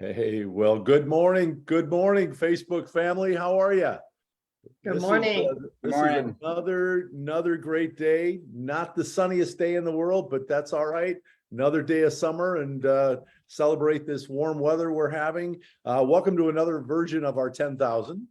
Hey, well, good morning, Facebook family. How are you? Good morning. This is another great day. Not the sunniest day in the world, but that's all right. Another day of summer and celebrate this warm weather we're having. Welcome to another version of our 10,000.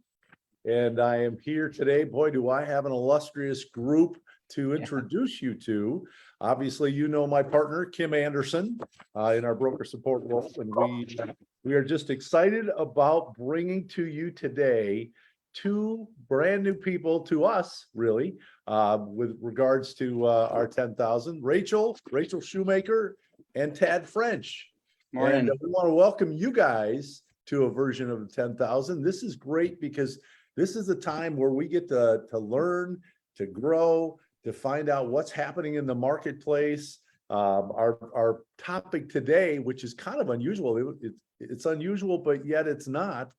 And I am here today. Boy, do I have an illustrious group to introduce you to. Obviously, you know my partner, Kim Anderson, in our broker support role. And we are just excited about bringing to you today two brand new people to us, really, with regards to our 10,000, Rachel Shoemaker and Tad French. Morning. And we want to welcome you guys to a version of the 10,000. This is great because this is a time where we get to learn, to grow, to find out what's happening in the marketplace. Our topic today, which is kind of unusual, it's unusual, but yet it's not,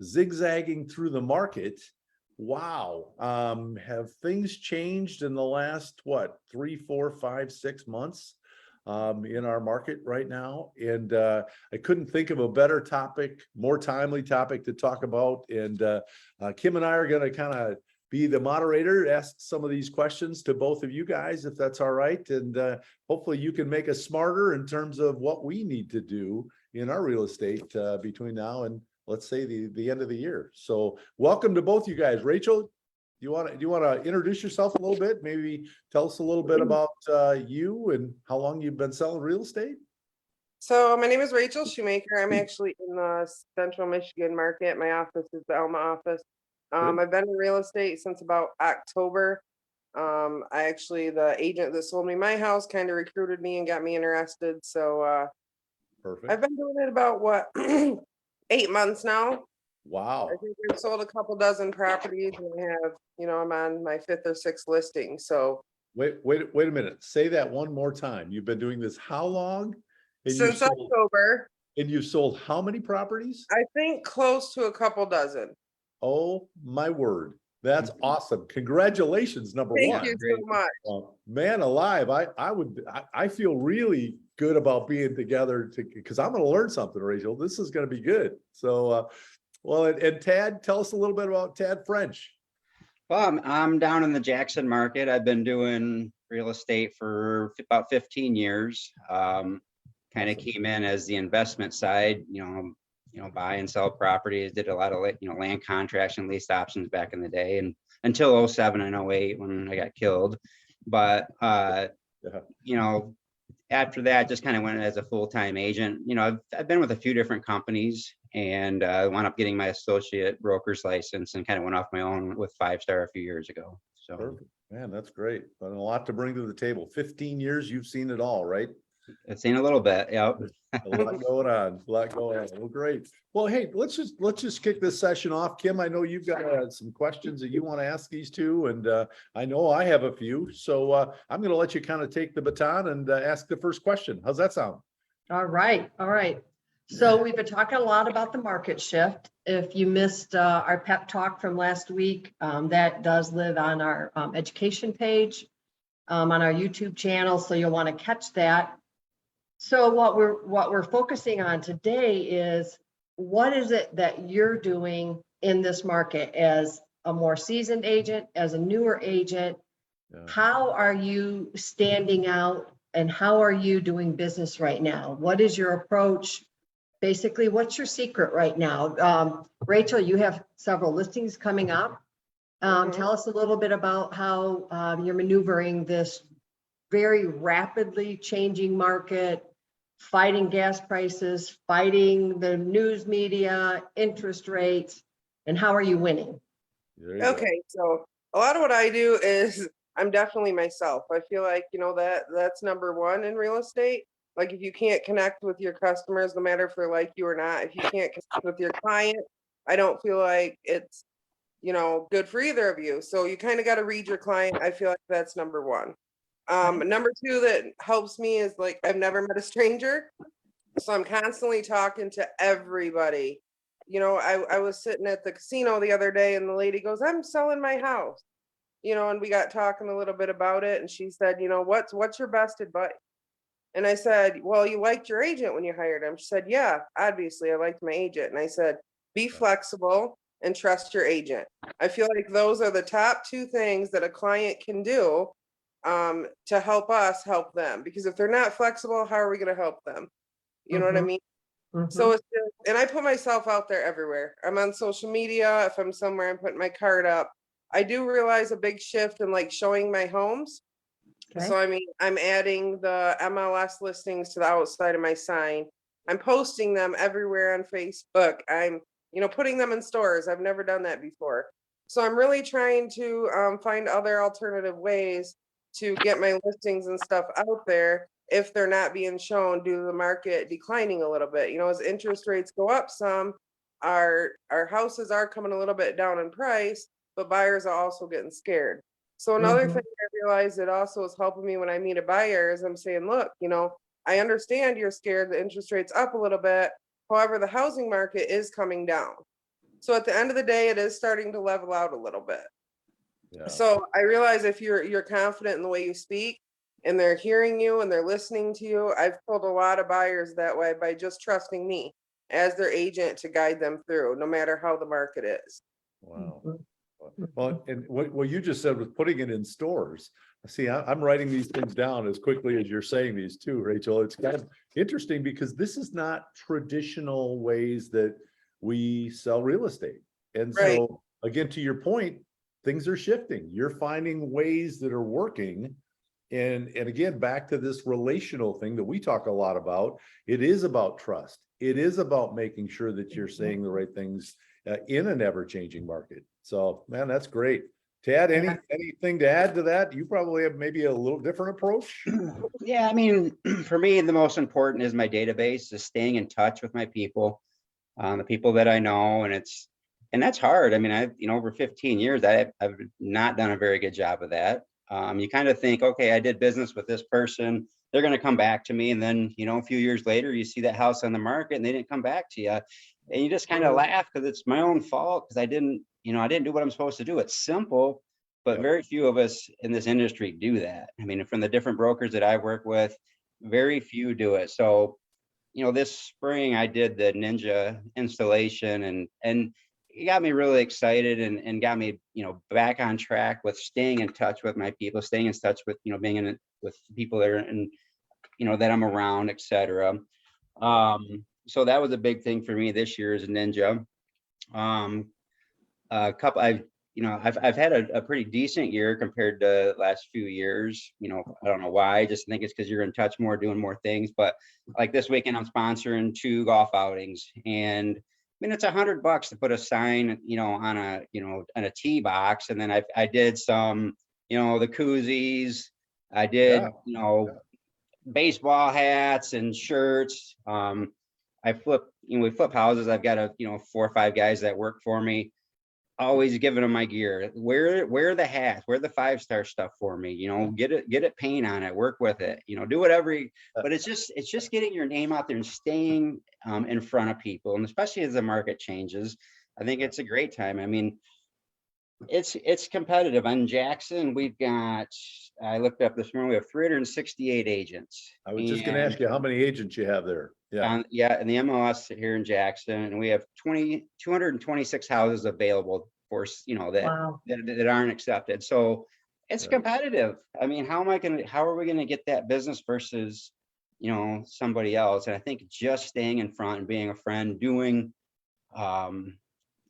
zigzagging through the market. Wow. Have things changed in the last, 3, 4, 5, 6 months in our market right now? And I couldn't think of a better topic, more timely topic to talk about. And Kim and I are going to kind of be the moderator, ask some of these questions to both of you guys, if that's all right. And hopefully you can make us smarter in terms of what we need to do in our real estate between now and, let's say, the end of the year. So welcome to both you guys. Rachel, do you want to introduce yourself a little bit? Maybe tell us a little bit about you and how long you've been selling real estate? So my name is Rachel Shoemaker. I'm actually in the Central Michigan market. My office is the Elma office. I've been in real estate since about October. The agent that sold me my house kind of recruited me and got me interested. So Perfect. I've been doing it about 8 months now. Wow. I think I've sold a couple dozen properties and I have, I'm on my 5th or 6th listing. So Wait a minute. Say that one more time. You've been doing this how long? And since October. And you've sold how many properties? I think close to a couple dozen. Oh my word. That's awesome. Congratulations, number one. Thank you so much. Man alive. I feel really good about being together because I'm going to learn something, Rachel. This is going to be good. So, and Tad, tell us a little bit about Tad French. Well, I'm down in the Jackson market. I've been doing real estate for about 15 years. Kind of came in as the investment side, buy and sell properties, did a lot of, land contracts and lease options back in the day, and until 07 and 08 when I got killed. But, after that, just kind of went as a full-time agent. I've been with a few different companies and wound up getting my associate broker's license and kind of went off my own with 5-star a few years ago. So, perfect. Man, that's great. But a lot to bring to the table. 15 years, you've seen it all, right? I've seen a little bit. Yep. A lot going on. Well, great. Well, hey, let's just kick this session off. Kim, I know you've got some questions that you want to ask these two, and I know I have a few. So I'm going to let you kind of take the baton and ask the first question. How's that sound? All right. So we've been talking a lot about the market shift. If you missed our pep talk from last week, that does live on our education page on our YouTube channel. So you'll want to catch that. So what we're focusing on today is, what is it that you're doing in this market as a more seasoned agent, as a newer agent? Yeah. How are you standing out and how are you doing business right now? What is your approach? Basically, what's your secret right now? Rachel, you have several listings coming up. Tell us a little bit about how you're maneuvering this very rapidly changing market, fighting gas prices, fighting the news media, interest rates, and how are you winning? Okay, so a lot of what I do is I'm definitely myself. I feel like, that's number one in real estate. Like, if you can't connect with your customers, no matter if they're like you or not, if you can't connect with your client, I don't feel like it's, good for either of you. So you kind of got to read your client. I feel like that's number one. Number two that helps me is, like, I've never met a stranger. So I'm constantly talking to everybody. I was sitting at the casino the other day and the lady goes, I'm selling my house, and we got talking a little bit about it. And she said, what's your best advice? And I said, well, you liked your agent when you hired him. She said, yeah, obviously I liked my agent. And I said, be flexible and trust your agent. I feel like those are the top two things that a client can do to help us help them. Because if they're not flexible, how are we going to help them? You know what I mean? So it's just, and I put myself out there everywhere. I'm on social media. If I'm somewhere, I'm putting my card up. I do realize a big shift in like showing my homes. Okay. So I mean, I'm adding the MLS listings to the outside of my sign. I'm posting them everywhere on Facebook. I'm, putting them in stores. I've never done that before. So I'm really trying to find other alternative ways to get my listings and stuff out there if they're not being shown due to the market declining a little bit. As interest rates go up some, our houses are coming a little bit down in price, but buyers are also getting scared. So another thing I realized that also is helping me when I meet a buyer is I'm saying, look, I understand you're scared the interest rate's up a little bit. However, the housing market is coming down. So at the end of the day, it is starting to level out a little bit. Yeah. So I realize if you're confident in the way you speak and they're hearing you and they're listening to you, I've told a lot of buyers that way by just trusting me as their agent to guide them through, no matter how the market is. Wow. Well, and what you just said was putting it in stores. See, I'm writing these things down as quickly as you're saying these too, Rachel. It's kind of interesting because this is not traditional ways that we sell real estate. And Right. so again, to your point, things are shifting. You're finding ways that are working. And again, back to this relational thing that we talk a lot about, it is about trust. It is about making sure that you're saying the right things in an ever-changing market. So, man, that's great. Tad, anything to add to that? You probably have maybe a little different approach. Yeah, I mean, for me, the most important is my database, is staying in touch with my people, the people that I know, and that's hard. I mean, over 15 years, I've not done a very good job of that. You kind of think, okay, I did business with this person, they're going to come back to me, and then a few years later, you see that house on the market, and they didn't come back to you, and you just kind of laugh because it's my own fault because I didn't do what I'm supposed to do. It's simple, but very few of us in this industry do that. I mean, from the different brokers that I work with, very few do it. So, this spring I did the Ninja installation, and it got me really excited and got me, back on track with staying in touch with my people, staying in touch with, being in with people that are in, that I'm around, etc. So that was a big thing for me this year as a Ninja. I've had a pretty decent year compared to the last few years. I don't know why. I just think it's because you're in touch more, doing more things. But like this weekend, I'm sponsoring 2 golf outings, and I mean, it's $100 to put a sign, on a tee box. And then I did some, the koozies. I did, baseball hats and shirts. I flip, we flip houses. I've got 4 or 5 guys that work for me, always giving them my gear. Wear the hats, wear the 5-star stuff for me, get it paint on it, work with it, do whatever. But it's just getting your name out there and staying in front of people. And especially as the market changes, I think it's a great time. I mean, it's competitive. On Jackson, I looked up this morning, we have 368 agents. I was just going to ask you how many agents you have there. Yeah. In the MLS here in Jackson, and we have 226 houses available for that aren't accepted. So it's competitive. I mean, how are we going to get that business versus somebody else? And I think just staying in front and being a friend, doing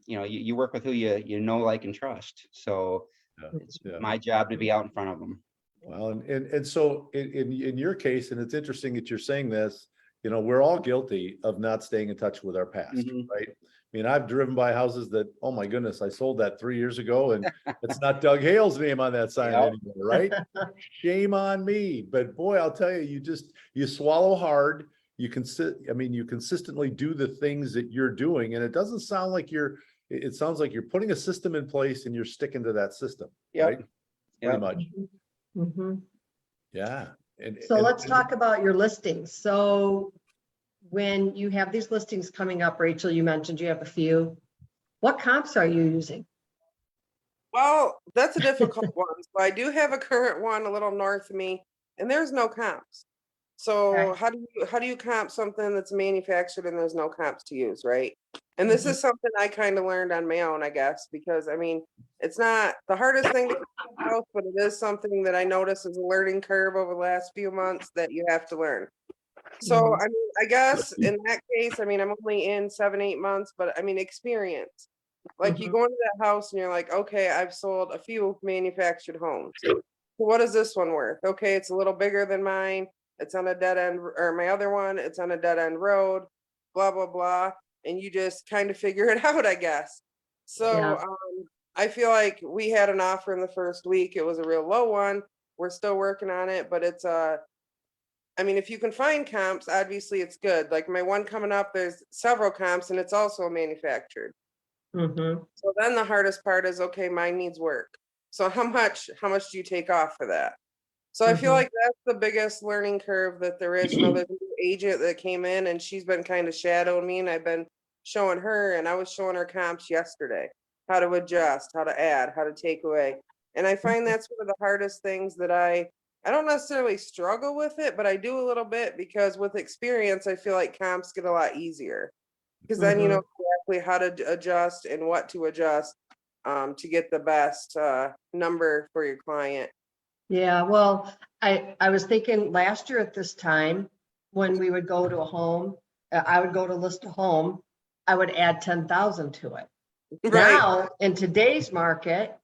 you work with who you know, like, and trust. So it's my job to be out in front of them. Well, and so in your case, and it's interesting that you're saying this, we're all guilty of not staying in touch with our past, right? I mean, I've driven by houses that, oh my goodness, I sold that 3 years ago, and it's not Doug Hale's name on that sign anymore, right? Shame on me. But boy, I'll tell you, you swallow hard. You consistently do the things that you're doing, and it doesn't sound like it sounds like you're putting a system in place and you're sticking to that system, right? Pretty much. Yeah. So let's talk about your listings. So when you have these listings coming up, Rachel, you mentioned you have a few. What comps are you using? Well, that's a difficult one. So I do have a current one a little north of me, and there's no comps. So Okay. how do you comp something that's manufactured and there's no comps to use, right? And this is something I kind of learned on my own, I guess, because I mean, it's not the hardest thing to keep in house, but it is something that I notice is a learning curve over the last few months that you have to learn. So Mhm. I mean, I guess in that case, I mean, I'm only in 7, 8 months, but I mean, experience. Like you Mhm. go into that house and you're like, okay, I've sold a few manufactured homes. So what is this one worth? Okay, it's a little bigger than mine. It's on a dead end, or my other one, it's on a dead end road, blah, blah, blah. And you just kind of figure it out, I guess. So Yeah. I feel like we had an offer in the first week. It was a real low one. We're still working on it, but it's I mean, if you can find comps, obviously it's good. Like my one coming up, there's several comps and it's also manufactured. Mhm. So then the hardest part is, okay, mine needs work. So how much do you take off for that? So I feel Mhm. like that's the biggest learning curve that there is. You know, there's a new agent that came in and she's been kind of shadowing me and I've been showing her and I was showing her comps yesterday, how to adjust, how to add, how to take away. And I find that's one of the hardest things that I don't necessarily struggle with it, but I do a little bit because with experience, I feel like comps get a lot easier because then you know Mhm. exactly how to adjust and what to adjust to get the best number for your client. Yeah, well, I was thinking last year at this time, when we would go to a home, I would go to list a home, I would add 10,000 to it. Right. Now, in today's market,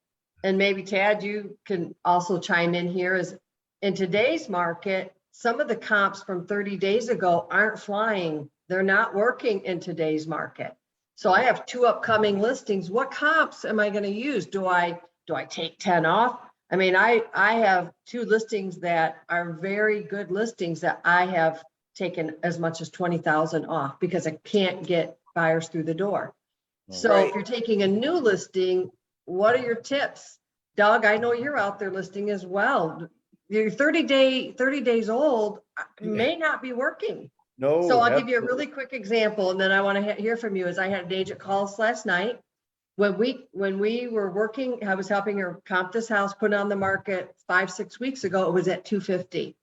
and maybe Tad, you can also chime in here, is in today's market, some of the comps from 30 days ago aren't flying. They're not working in today's market. So I have 2 upcoming listings. What comps am I going to use? Do I take 10 off? I mean, I have 2 listings that are very good listings that I have taken as much as 20,000 off because I can't get buyers through the door. So Right. if you're taking a new listing, what are your tips? Doug, I know you're out there listing as well. Your 30 days old may not be working. So No, I'll give you a absolutely. really quick example, and then I want to hear from you. Is I had an agent call us last night. When we were working, I was helping her comp this house, put it on the market 5, 6 weeks ago. It was at 250.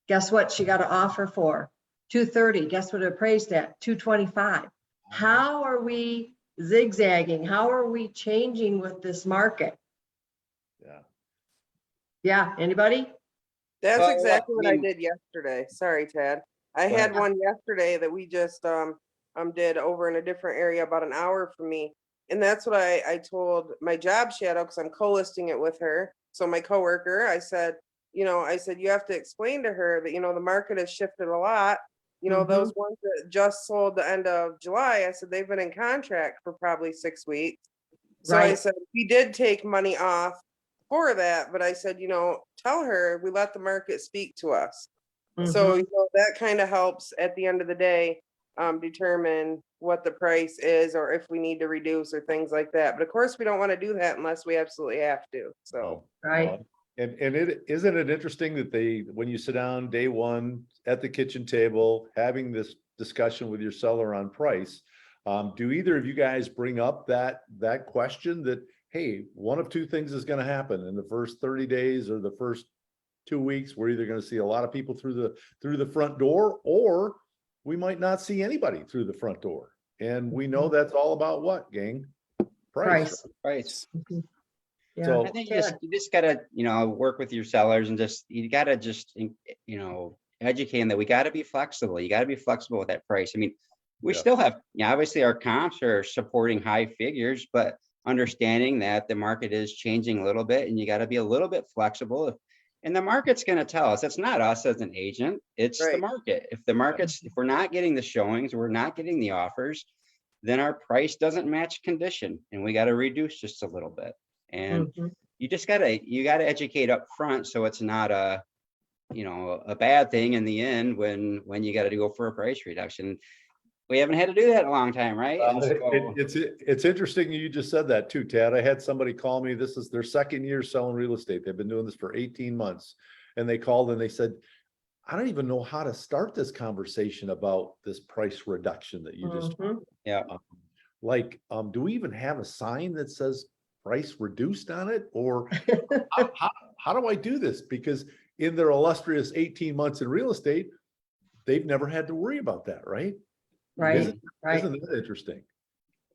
Guess what? She got an offer for 230. Guess what it appraised at? 225. How are we zigzagging? How are we changing with this market? Yeah. Yeah, anybody? That's Well, yeah, exactly I what I mean, did yesterday. Sorry, Tad. I Go ahead. had one yesterday that we just did over in a different area about an hour from me. And that's what I told my job shadow because I'm co-listing it with her. So my coworker, I said, you have to explain to her that, the market has shifted a lot. Those Mhm. ones that just sold the end of July, I said they've been in contract for probably 6 weeks. So I Right. said, we did take money off for that, but I said, tell her we let the market speak to us. So, Mhm. that kind of helps at the end of the day determine what the price is or if we need to reduce or things like that. But of course, we don't want to do that unless we absolutely have to. So, No, Right. no. And it isn't it interesting that when you sit down day one at the kitchen table, having this discussion with your seller on price, do either of you guys bring up that question that, hey, one of 2 things is going to happen in the first 30 days or the first 2 weeks? We're either going to see a lot of people through the front door, or we might not see anybody through the front door. And we know that's all about what, gang? Price. Price. right. Mhm. Yeah. I So think Tad. you just gotta, work with your sellers and you gotta just, educate them that we gotta be flexible. You gotta be flexible with that price. I mean, we Yeah. still have, obviously our comps are supporting high figures, but understanding that the market is changing a little bit and you gotta be a little bit flexible. And the market's gonna tell us, it's not us as an agent, it's the right. market. If we're not getting the showings, we're not getting the offers, then our price doesn't match condition and we gotta reduce just a little bit. And Mhm. you gotta educate up front so it's not a bad thing in the end when you gotta go for a price reduction. We haven't had to do that in a long time, right? And so, It's interesting you just said that too, Tad. I had somebody call me. This is their second year selling real estate. They've been doing this for 18 months. And they called and they said, I don't even know how to start this conversation about this price reduction that you just, Mhm. yeah, do we even have a sign that says price reduced on it? Or how do I do this? Because in their illustrious 18 months in real estate, they've never had to worry about that, right? Right, Isn't right. that interesting?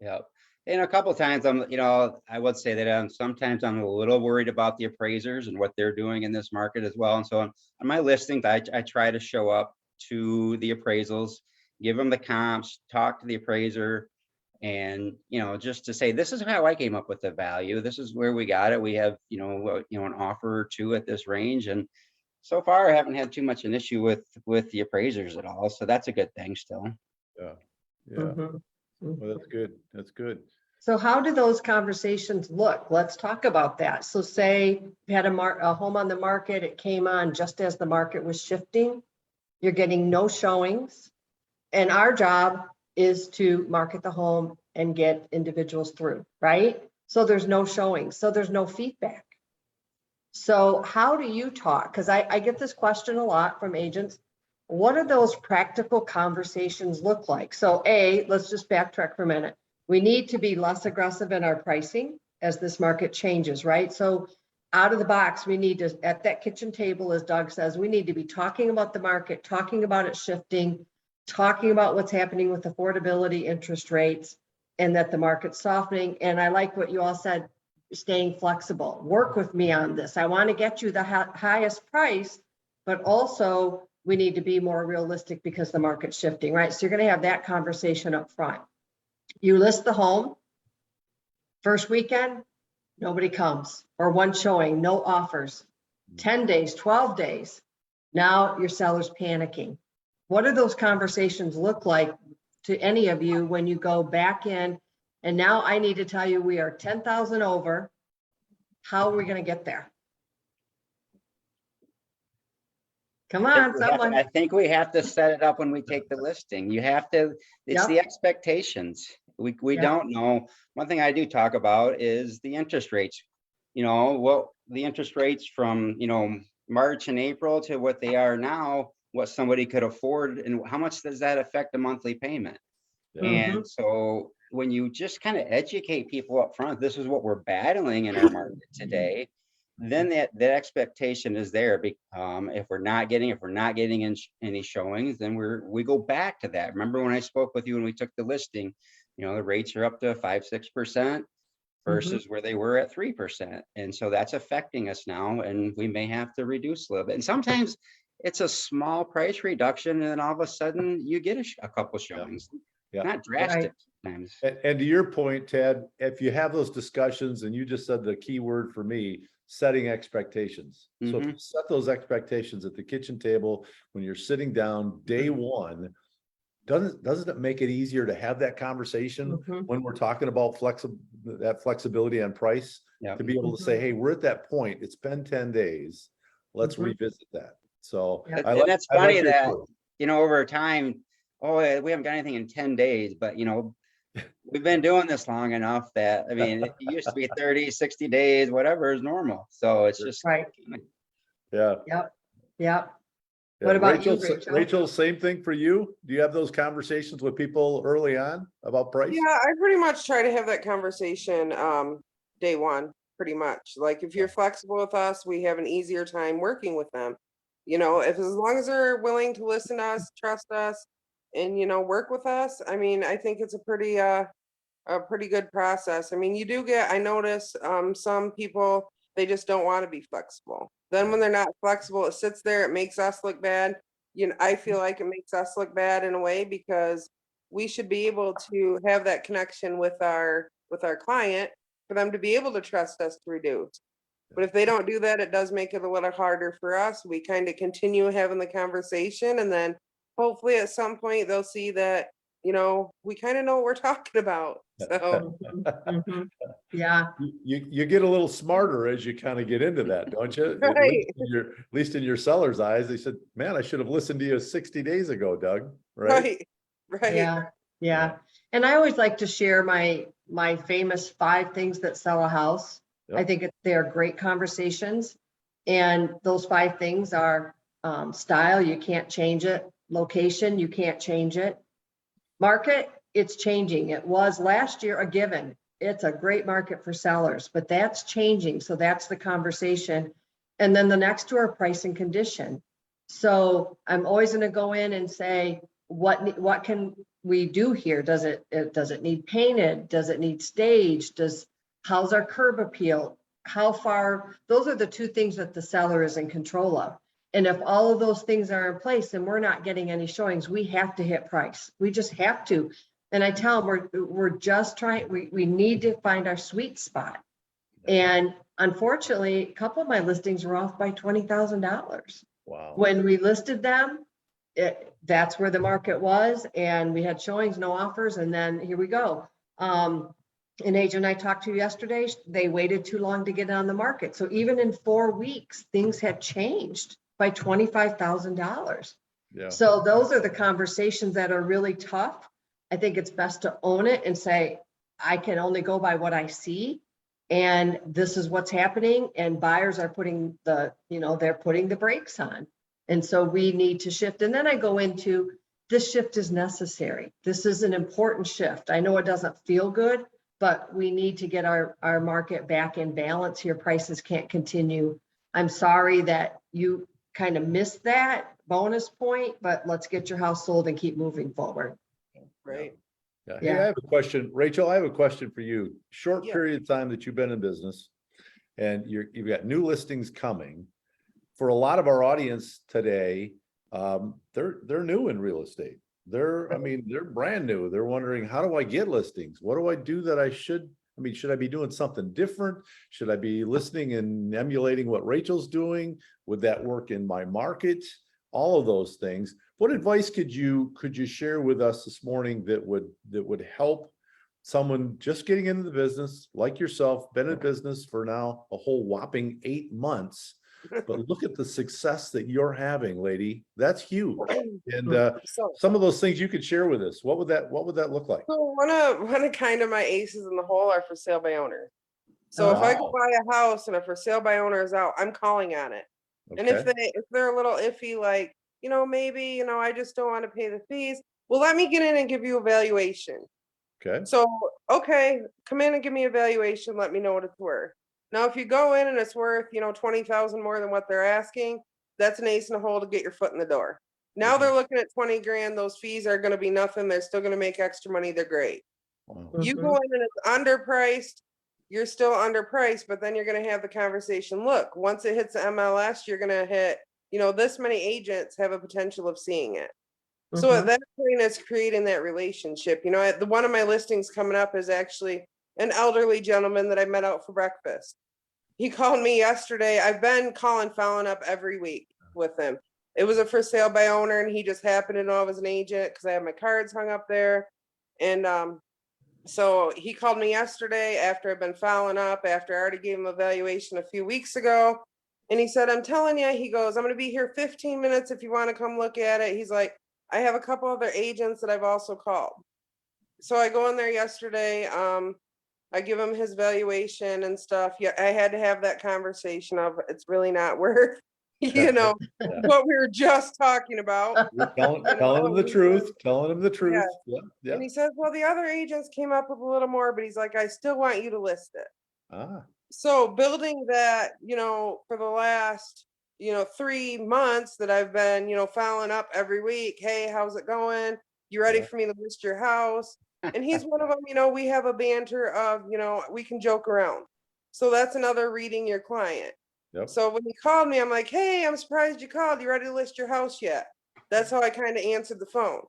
Yeah. And a couple of times I would say that sometimes I'm a little worried about the appraisers and what they're doing in this market as well. And so on my listings, I try to show up to the appraisals, give them the comps, talk to the appraiser, and, just to say, this is how I came up with the value. This is where we got it. We have, an offer or two at this range. And so far I haven't had too much an issue with the appraisers at all. So that's a good thing still. Yeah. Mhm. Well, that's good. That's good. So how do those conversations look? Let's talk about that. So say you had a home on the market, it came on just as the market was shifting. You're getting no showings. And our job is to market the home and get individuals through, right? So there's no showings, so there's no feedback. So how do you talk? Because I get this question a lot from agents. What do those practical conversations look like? So let's just backtrack for a minute. We need to be less aggressive in our pricing as this market changes, right? So out of the box, we need to, at that kitchen table, as Doug says, we need to be talking about the market, talking about it shifting, talking about what's happening with affordability, interest rates, and that the market's softening. And I like what you all said, staying flexible. Work with me on this. I want to get you the highest price, but also we need to be more realistic because the market's shifting, right? So you're going to have that conversation up front. You list the home, first weekend, nobody comes, or one showing, no offers. 10 days, 12 days, now your seller's panicking. What do those conversations look like to any of you when you go back in? And now I need to tell you, we are 10,000 over. How are we going to get there? Come on, someone. I think we have to set it up when we take the listing. You have to, it's Yep. the expectations. We Yep. don't know. One thing I do talk about is the interest rates. What the interest rates from, March and April to what they are now, what somebody could afford, and how much does that affect a monthly payment? And so when you just kind of educate people up front, this is what we're battling in our market today, then that expectation is there. If we're not getting any showings, then we go back to that. Remember when I spoke with you when we took the listing, the rates are up to 5-6% versus where they were at 3. And so that's affecting us now, and we may have to reduce a little bit. And sometimes it's a small price reduction, and then all of a sudden you get a couple showings. Yeah. Not drastic sometimes. And to your point, Ted, if you have those discussions, and you just said the key word for me, setting expectations. So if you set those expectations at the kitchen table, when you're sitting down day one, doesn't it make it easier to have that conversation when we're talking about flexibility on price, to be able to say, hey, we're at that point, it's been 10 days, let's revisit that. So And that's funny that, over time, we haven't got anything in 10 days, but we've been doing this long enough that, it used to be 30, 60 days, whatever is normal. So it's just right. Yeah. Yep. What about you, Rachel? Rachel? Rachel, same thing for you? Do you have those conversations with people early on about price? Yeah, I pretty much try to have that conversation day one, pretty much. Like if you're flexible with us, we have an easier time working with them. If as long as they're willing to listen to us, trust us, and work with us, I think it's a pretty good process. You do get, I notice some people, they just don't want to be flexible. Then when they're not flexible, it sits there, it makes us look bad. I feel like it makes us look bad in a way, because we should be able to have that connection with our client for them to be able to trust us to reduce. But if they don't do that, it does make it a little harder for us. We kind of continue having the conversation, and then hopefully at some point they'll see that, we kind of know what we're talking about. So Yeah. You get a little smarter as you kind of get into that, don't you? Right. At least in your seller's eyes, they said, man, I should have listened to you 60 days ago, Doug. Right. Yeah. And I always like to share my famous 5 things that sell a house. Yep. I think they're great conversations. And those 5 things are style, you can't change it. Location, you can't change it. Market, it's changing. It was last year a given. It's a great market for sellers, but that's changing. So that's the conversation. And then the next two are price and condition. So I'm always gonna go in and say, what can we do here? Does it need painted? Does it need staged? How's our curb appeal? How far? Those are the two things that the seller is in control of. And if all of those things are in place and we're not getting any showings, we have to hit price. We just have to. And I tell them, we're just trying, we need to find our sweet spot. And unfortunately, a couple of my listings were off by $20,000. Wow. When we listed them, that's where the market was, and we had showings, no offers, and then here we go. An agent I talked to yesterday, they waited too long to get on the market. So even in 4 weeks, things had changed by $25,000. Yeah. So those are the conversations that are really tough. I think it's best to own it and say, I can only go by what I see. And this is what's happening. And buyers are putting they're putting the brakes on. And so we need to shift. And then I go into, this shift is necessary. This is an important shift. I know it doesn't feel good, but we need to get our market back in balance here. Prices can't continue. I'm sorry that you kind of missed that bonus point, but let's get your house sold and keep moving forward. Right. Yeah. Yeah. Hey, I have a question. Rachel, I have a question for you. Short Yeah. period of time that you've been in business and you've got new listings coming. For a lot of our audience today, they're new in real estate. They're brand new. They're wondering, how do I get listings? What do I do that should I be doing something different? Should I be listening and emulating what Rachel's doing? Would that work in my market? All of those things. What advice could you share with us this morning that would help someone just getting into the business like yourself, been in business for now a whole whopping 8 months, but look at the success that you're having, lady. That's huge. And So some of those things you could share with us. What would that look like? one of kind of my aces in the hole are for sale by owner. So if I go Wow. buy a house and a for sale by owner is out, I'm calling on it. And if Okay. they're a little iffy, like, maybe, I just don't want to pay the fees. Well, let me get in and give you a valuation. Okay. So, okay, come in and give me a valuation. Let me know what it's worth. Now, if you go in and it's worth, 20,000 more than what they're asking, that's an ace in the hole to get your foot in the door. Now they're looking at 20 grand. Those fees are going to be nothing. They're still going to make extra money. They're great. Wow. You go in and it's underpriced. You're still underpriced, but then you're going to have the conversation. Look, once it hits the MLS, you're going to hit, this many agents have a potential of seeing it. So at that point, it's creating that relationship. One of my listings coming up is actually an elderly gentleman that I met out for breakfast. He called me yesterday. I've been following up every week with him. It was a for sale by owner, and he just happened to know I was an agent because I have my cards hung up there. And so he called me yesterday after I've been following up, after I already gave him a valuation a few weeks ago. And he said, I'm telling you, he goes, I'm going to be here 15 minutes if you want to come look at it. He's like, I have a couple other agents that I've also called. So I go in there yesterday. I give him his valuation and stuff. Yeah, I had to have that conversation of it's really not worth, what we were just talking about. You're telling him the truth, telling him the truth. Yeah. Yeah. And he says, well, the other agents came up with a little more, but he's like, I still want you to list it. Ah. So building that, for the last, 3 months that I've been, following up every week. Hey, how's it going? You ready for me to list your house? And he's one of them, we have a banter of, we can joke around. So that's another reading your client. Yep. So when he called me, I'm like, hey, I'm surprised you called. You ready to list your house yet? That's how I kind of answered the phone.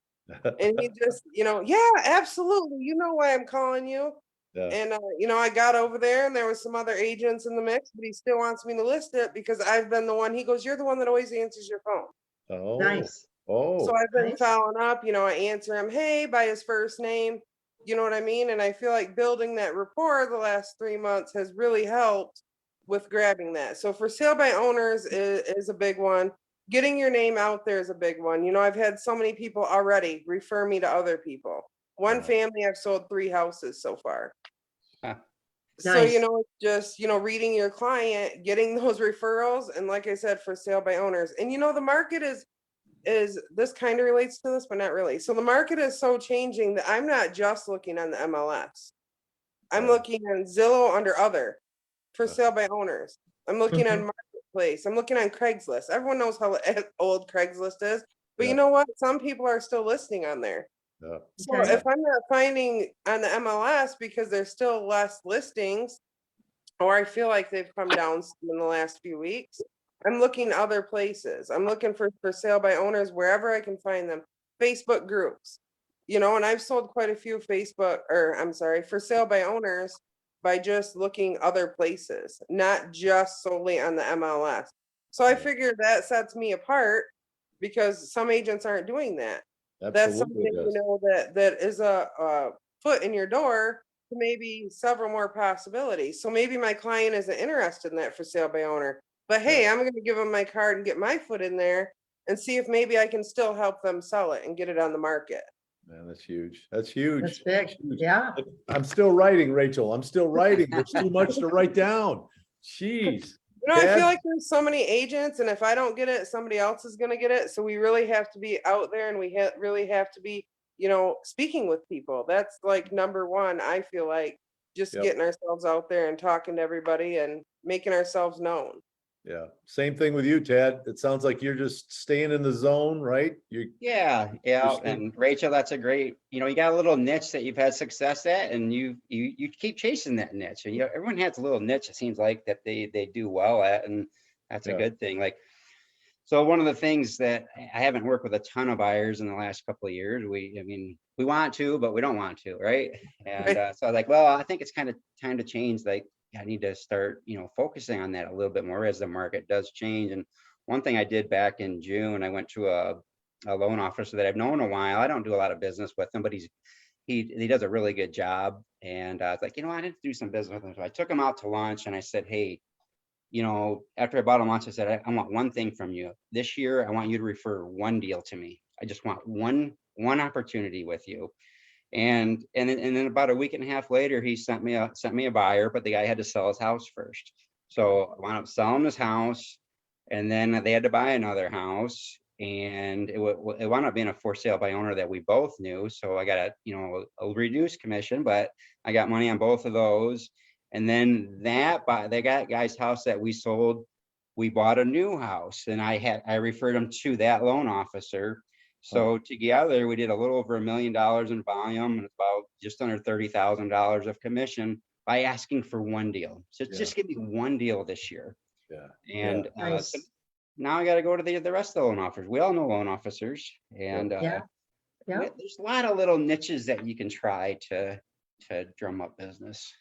And he just, yeah, absolutely. You know why I'm calling you. Yeah. And, I got over there and there was some other agents in the mix, but he still wants me to list it because I've been the one. He goes, you're the one that always answers your phone. Oh. Nice. Oh. So I've been Nice. following up, I answer him, hey, by his first name, you know what I mean? And I feel like building that rapport the last 3 months has really helped with grabbing that. So for sale by owners is a big one. Getting your name out there is a big one. I've had so many people already refer me to other people. One Wow. family, I've sold 3 houses so far. Huh. So, Nice. it's just, reading your client, getting those referrals. And like I said, for sale by owners. And, the market is this kind of relates to this, but not really. So the market is so changing that I'm not just looking on the MLS. I'm Yeah. looking on Zillow under other for Yeah. sale by owners. I'm looking on place. I'm looking on Craigslist. Everyone knows how old Craigslist is, but Yeah. you know what? Some people are still listing on there. Yeah. So Okay. if I'm not finding on the MLS because there's still less listings, or I feel like they've come down some in the last few weeks, I'm looking other places. I'm looking for sale by owners wherever I can find them. Facebook groups, and I've sold quite a few for sale by owners by just looking other places, not just solely on the MLS. So I Yeah. figure that sets me apart because some agents aren't doing that. That's Absolutely something, it does. that is a foot in your door to maybe several more possibilities. So maybe my client isn't interested in that for sale by owner, but hey, I'm going to give them my card and get my foot in there and see if maybe I can still help them sell it and get it on the market. Man, that's huge. That's That's huge. big. Huge. Yeah. I'm still writing, Rachel. I'm still writing. There's too much to write down. Jeez. I feel Ted? like there's so many agents, and if I don't get it, somebody else is going to get it. So we really have to be out there, and we really have to be, speaking with people. That's like number one. I feel like just Yep. getting ourselves out there and talking to everybody and making ourselves known. Yeah. Same thing with you, Ted. It sounds like you're just staying in the zone, right? Yeah, and Rachel, that's a great, you got a little niche that you've had success at, and you keep chasing that niche. And everyone has a little niche, it seems like, that they do well at, and that's a Yeah. good thing. Like, so one of the things that I haven't worked with a ton of buyers in the last couple of years, we want to, but we don't want to, right? And so I was like, well, I think it's kind of time to change. Like, I need to start, focusing on that a little bit more as the market does change. And one thing I did back in June, I went to a loan officer that I've known a while. I don't do a lot of business with him, but he does a really good job. And I was like, I need to do some business with him. So I took him out to lunch and I said, hey, after I bought him lunch, I said, I want one thing from you this year. I want you to refer one deal to me. I just want one opportunity with you. And then about a week and a half later, he sent me a buyer, but the guy had to sell his house first. So I wound up selling his house, and then they had to buy another house, and it wound up being a for sale by owner that we both knew. So I got a reduced commission, but I got money on both of those. And then that guy's house that we sold, we bought a new house, and I referred him to that loan officer. So together we did a little over $1 million in volume and about just under $30,000 of commission by asking for one deal. So just give me one deal this year. Yeah. And Nice. so now I got to go to the rest of the loan officers. We all know loan officers, and Yeah. there's a lot of little niches that you can try to drum up business.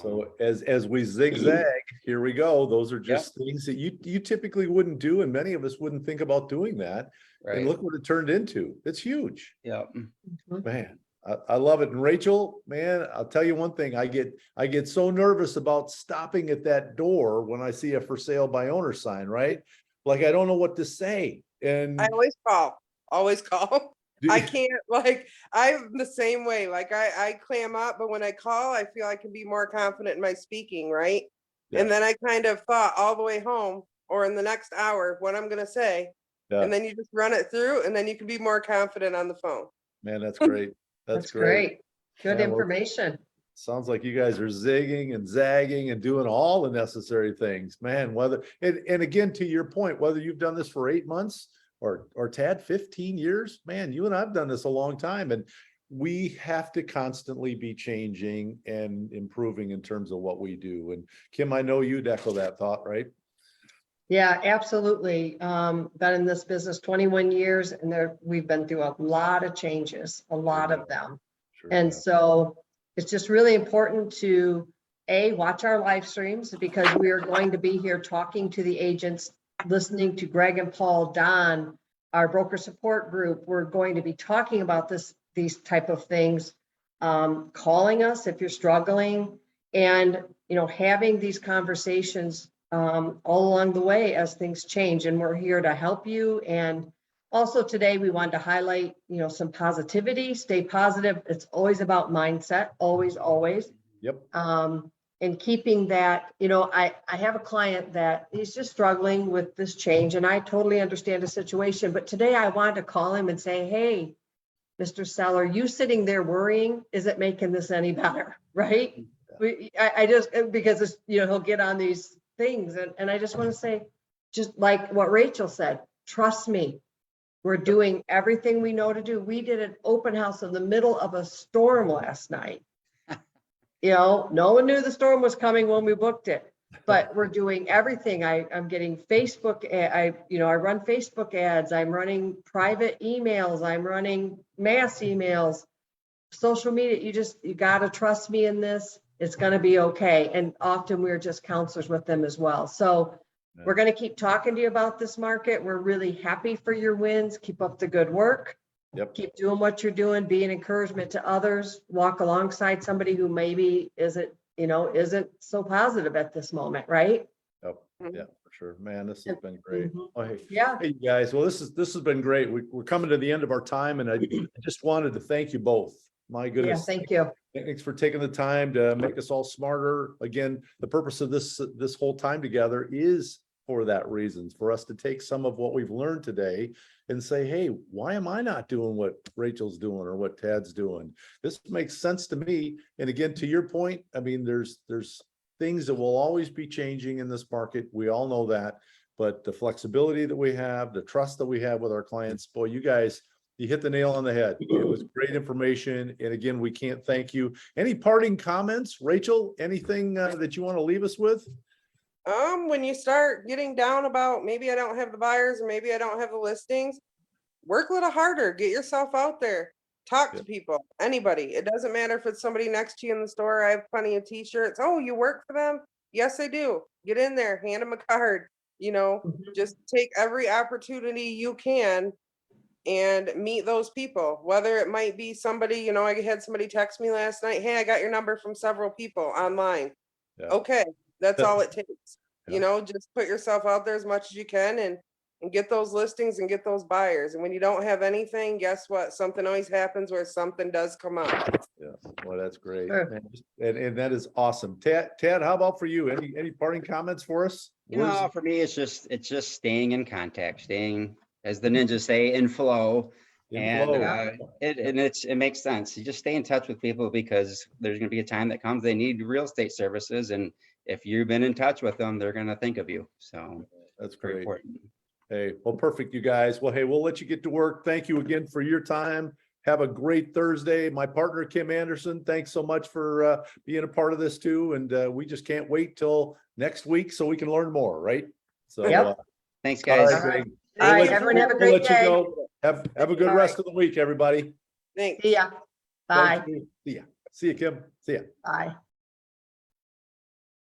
So as we zigzag, here we go. Those are just things that you typically wouldn't do, and many of us wouldn't think about doing that. Right. And look what it turned into. It's huge. Yeah. Man, I love it. And Rachel, man, I'll tell you one thing. I get so nervous about stopping at that door when I see a for sale by owner sign, right? Like, I don't know what to say. And I always call. I can't, I'm the same way. Like I clam up, but when I call, I feel I can be more confident in my speaking, right? Yeah. And then I kind of thought all the way home or in the next hour what I'm going to say. Yeah. And then you just run it through, and then you can be more confident on the phone. Man, that's great. That's great. Good Yeah, well, information. sounds like you guys are zigging and zagging and doing all the necessary things, man. And again, to your point, whether you've done this for 8 months or Tad, 15 years, man, you and I've done this a long time, and we have to constantly be changing and improving in terms of what we do. And Kim, I know you'd echo that thought, right? Yeah, absolutely. Been in this business 21 years, and we've been through a lot of changes, a lot of them. Sure. And so it's just really important to watch our live streams, because we are going to be here talking to the agents, listening to Greg and Paul, Don, our broker support group. We're going to be talking about these type of things, calling us if you're struggling, and having these conversations all along the way as things change. And we're here to help you. And also today we wanted to highlight some positivity. Stay positive. It's always about mindset, always. Yep. And keeping that, I have a client that he's just struggling with this change, and I totally understand the situation. But today I wanted to call him and say, hey, Mr. Seller, you sitting there worrying, is it making this any better? Right? I just, because it's, he'll get on these things. And I just want to say, just like what Rachel said, trust me. We're doing everything we know to do. We did an open house in the middle of a storm last night. You know, no one knew the storm was coming when we booked it, but we're doing everything. I'm getting Facebook, I run Facebook ads. I'm running private emails. I'm running mass emails, social media. You got to trust me in this. It's going to be okay. And often we're just counselors with them as well. So we're going to keep talking to you about this market. We're really happy for your wins. Keep up the good work. Yep. Keep doing what you're doing, be an encouragement to others, walk alongside somebody who maybe isn't so positive at this moment, right? Yep. Yeah, for sure. Man, this has been great. Mhm. Oh, hey, Yeah, hey, you guys. Well, this has been great. We're coming to the end of our time, and I just wanted to thank you both. My yeah, goodness. thank you. Thanks for taking the time to make us all smarter. Again, the purpose of this whole time together is for that reason, for us to take some of what we've learned today and say, hey, why am I not doing what Rachel's doing or what Tad's doing? This makes sense to me. And again, to your point, I mean, there's things that will always be changing in this market. We all know that, but the flexibility that we have, the trust that we have with our clients, boy, you guys, you hit the nail on the head. It was great information. And again, we can't thank you. Any parting comments, Rachel? Anything that you want to leave us with? When you start getting down about maybe I don't have the buyers or maybe I don't have the listings, work a little harder, get yourself out there, talk to people, anybody. It doesn't matter if it's somebody next to you in the store. I have plenty of t-shirts. Oh, you work for them? Yes, I do. Get in there, hand them a card, just take every opportunity you can and meet those people, whether it might be somebody, I had somebody text me last night, hey, I got your number from several people online. Yeah. Okay, that's all it takes. Yeah. Just put yourself out there as much as you can and get those listings and get those buyers. And when you don't have anything, guess what? Something always happens where something does come up. Yeah, well, that's great. Sure. Man, and that is awesome. Tad, how about for you? Any parting comments for us? For me, it's just staying in contact, staying, as the ninjas say, in flow. And it makes sense. You just stay in touch with people because there's going to be a time that comes they need real estate services, and if you've been in touch with them, they're going to think of you. So That's very great. important. Hey, well, perfect, you guys. Well, hey, we'll let you get to work. Thank you again for your time. Have a great Thursday. My partner, Kim Anderson, thanks so much for being a part of this too. And we just can't wait till next week so we can learn more, right? So Yep. Thanks, all guys. right, Greg. All right, We'll let everyone have a we'll great let you day. go. Have a good All rest right. of the week, everybody. Thanks. See ya. Bye. Thank you. See ya. See you, Kim. See ya. Bye.